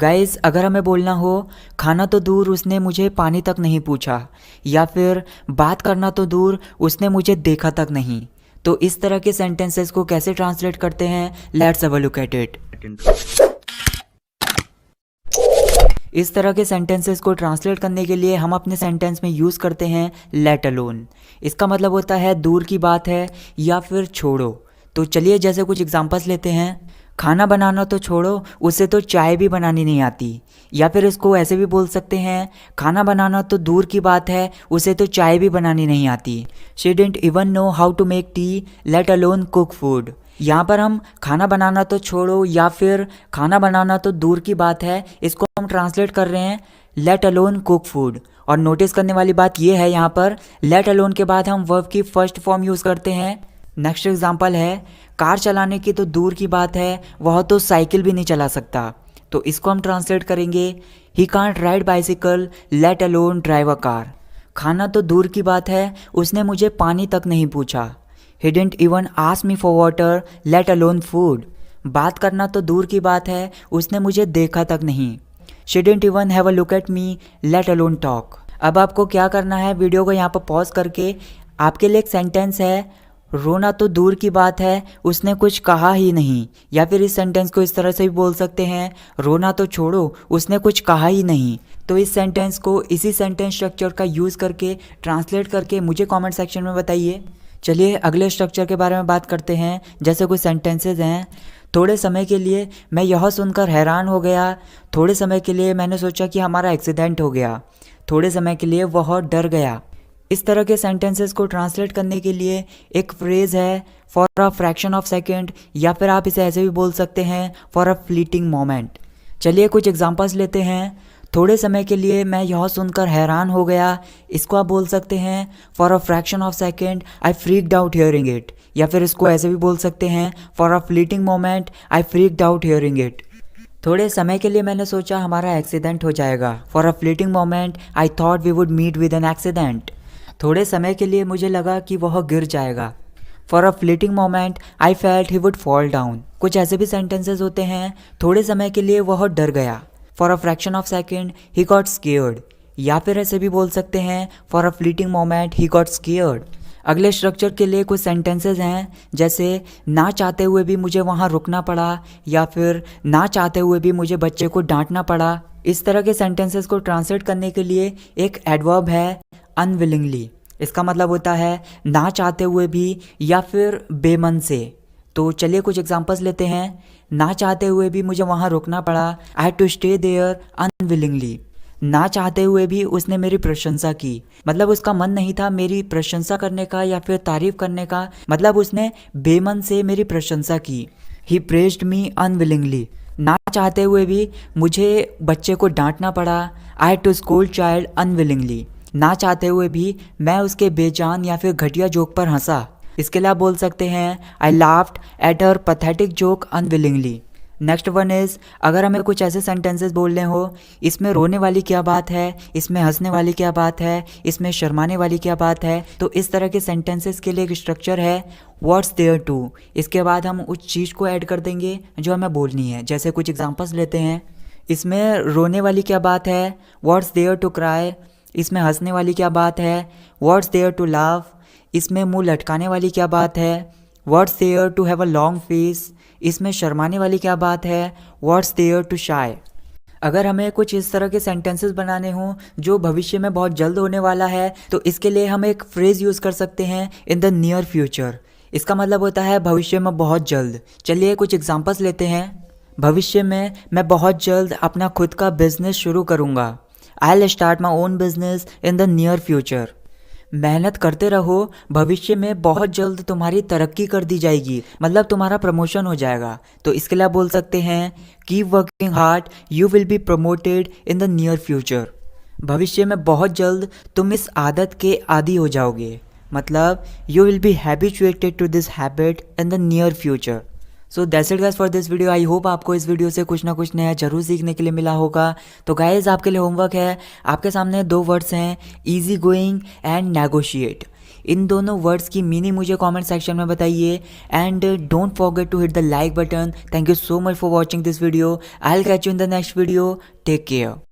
Guys, अगर हमें बोलना हो खाना तो दूर उसने मुझे पानी तक नहीं पूछा, या फिर बात करना तो दूर उसने मुझे देखा तक नहीं, तो इस तरह के सेंटेंसेस को कैसे ट्रांसलेट करते हैं, let's have a look at it. इस तरह के सेंटेंसेस को ट्रांसलेट करने के लिए हम अपने सेंटेंस में यूज़ करते हैं लेट अलोन। इसका मतलब होता है दूर की बात है या फिर छोड़ो। तो चलिए जैसे कुछ एग्जांपल्स लेते हैं। खाना बनाना तो छोड़ो, उसे तो चाय भी बनानी नहीं आती। या फिर इसको ऐसे भी बोल सकते हैं, खाना बनाना तो दूर की बात है, उसे तो चाय भी बनानी नहीं आती। She didn't even know how to make tea, let alone cook food. यहाँ पर हम खाना बनाना तो छोड़ो या फिर खाना बनाना तो दूर की बात है, इसको हम ट्रांसलेट कर रहे हैं लेट अलोन कुक फूड। और नोटिस करने वाली बात यह है, यहाँ पर लेट अलोन के बाद हम वर्ब की फर्स्ट फॉर्म यूज़ करते हैं। नेक्स्ट एग्जांपल है, कार चलाने की तो दूर की बात है, वह तो साइकिल भी नहीं चला सकता। तो इसको हम ट्रांसलेट करेंगे, he can't ride bicycle let alone drive a car. खाना तो दूर की बात है, उसने मुझे पानी तक नहीं पूछा। He didn't even ask me for water let alone food. बात करना तो दूर की बात है, उसने मुझे देखा तक नहीं। She didn't even have a look at me let alone talk. अब आपको क्या करना है, वीडियो को यहाँ पर पॉज करके आपके लिए एक सेंटेंस है, रोना तो दूर की बात है, उसने कुछ कहा ही नहीं। या फिर इस सेंटेंस को इस तरह से भी बोल सकते हैं, रोना तो छोड़ो, उसने कुछ कहा ही नहीं। तो इस सेंटेंस को इसी सेंटेंस स्ट्रक्चर का यूज़ करके ट्रांसलेट करके मुझे कमेंट सेक्शन में बताइए। चलिए अगले स्ट्रक्चर के बारे में बात करते हैं। जैसे कुछ सेंटेंसेस हैं, थोड़े समय के लिए मैं यह सुनकर हैरान हो गया, थोड़े समय के लिए मैंने सोचा कि हमारा एक्सीडेंट हो गया, थोड़े समय के लिए वह डर गया। इस तरह के सेंटेंसेस को ट्रांसलेट करने के लिए एक फ्रेज़ है, for a fraction of second, या फिर आप इसे ऐसे भी बोल सकते हैं, फॉर अ फ्लीटिंग मोमेंट। चलिए कुछ एग्जांपल्स लेते हैं। थोड़े समय के लिए मैं यह सुनकर हैरान हो गया, इसको आप बोल सकते हैं, for a fraction of second I freaked out hearing it. या फिर इसको ऐसे भी बोल सकते हैं, for a fleeting moment I freaked out hearing it. थोड़े समय के लिए मैंने सोचा हमारा एक्सीडेंट हो जाएगा, for a fleeting moment I thought we would meet with an accident. थोड़े समय के लिए मुझे लगा कि वह गिर जाएगा, for a fleeting moment I felt he would fall down. कुछ ऐसे भी सेंटेंसेस होते हैं, थोड़े समय के लिए वह डर गया, for a fraction of second he got scared. या फिर ऐसे भी बोल सकते हैं, for a fleeting moment he got scared. अगले स्ट्रक्चर के लिए कुछ सेंटेंसेस हैं, जैसे ना चाहते हुए भी मुझे वहाँ रुकना पड़ा, या फिर ना चाहते हुए भी मुझे बच्चे को डांटना पड़ा। इस तरह के सेंटेंसेस को ट्रांसलेट करने के लिए एक एडवर्ब है अनविलिंगली। इसका मतलब होता है ना चाहते हुए भी या फिर बेमन से। तो चलिए कुछ एग्जांपल्स लेते हैं। ना चाहते हुए भी मुझे वहाँ रुकना पड़ा, I had to stay there unwillingly. ना चाहते हुए भी उसने मेरी प्रशंसा की, मतलब उसका मन नहीं था मेरी प्रशंसा करने का या फिर तारीफ करने का, मतलब उसने बेमन से मेरी प्रशंसा की। He praised me unwillingly. ना चाहते हुए भी मुझे बच्चे को डांटना पड़ा, I had to scold child unwillingly. ना चाहते हुए भी मैं उसके बेजान या फिर घटिया जोक पर हंसा। इसके लिए आप बोल सकते हैं, I laughed at her pathetic joke unwillingly. Next one is, अगर हमें कुछ ऐसे सेंटेंसेस बोलने हो, इसमें रोने वाली क्या बात है, इसमें हंसने वाली क्या बात है, इसमें शर्माने वाली क्या बात है, तो इस तरह के सेंटेंसेस के लिए एक स्ट्रक्चर है व्हाट्स देयर टू। इसके बाद हम उस चीज़ को ऐड कर देंगे जो हमें बोलनी है। जैसे कुछ एग्जांपल्स लेते हैं। इसमें रोने वाली क्या बात है, व्हाट्स देयर टू क्राई। इसमें हंसने वाली क्या बात है, व्हाट्स देयर टू लाफ। इसमें मुंह लटकाने वाली क्या बात है, what's there to have a long face. इसमें शर्माने वाली क्या बात है, व्हाट्स देयर टू शाय। अगर हमें कुछ इस तरह के सेंटेंसेस बनाने हों जो भविष्य में बहुत जल्द होने वाला है, तो इसके लिए हम एक फ्रेज़ यूज़ कर सकते हैं, इन द नियर फ्यूचर। इसका मतलब होता है भविष्य में बहुत जल्द। चलिए कुछ एग्जांपल्स लेते हैं। भविष्य में मैं बहुत जल्द अपना खुद का बिजनेस शुरू करूँगा, I will start my own business in the near future. मेहनत करते रहो, भविष्य में बहुत जल्द तुम्हारी तरक्की कर दी जाएगी, मतलब तुम्हारा प्रमोशन हो जाएगा। तो इसके लिए आप बोल सकते हैं, keep working hard, you will be promoted in the near future. भविष्य में बहुत जल्द तुम इस आदत के आदी हो जाओगे, मतलब you will be habituated to this habit in the near future. So that's it guys for this video. I hope आपको इस वीडियो से कुछ ना कुछ नया जरूर सीखने के लिए मिला होगा। तो गाइज आपके लिए होमवर्क है, आपके सामने दो वर्ड्स हैं, ईजी गोइंग एंड नेगोशिएट। इन दोनों वर्ड्स की मीनिंग मुझे कमेंट सेक्शन में बताइए and don't forget to hit the like button. Thank you so much for watching this video. I will catch you in the next video. Take care.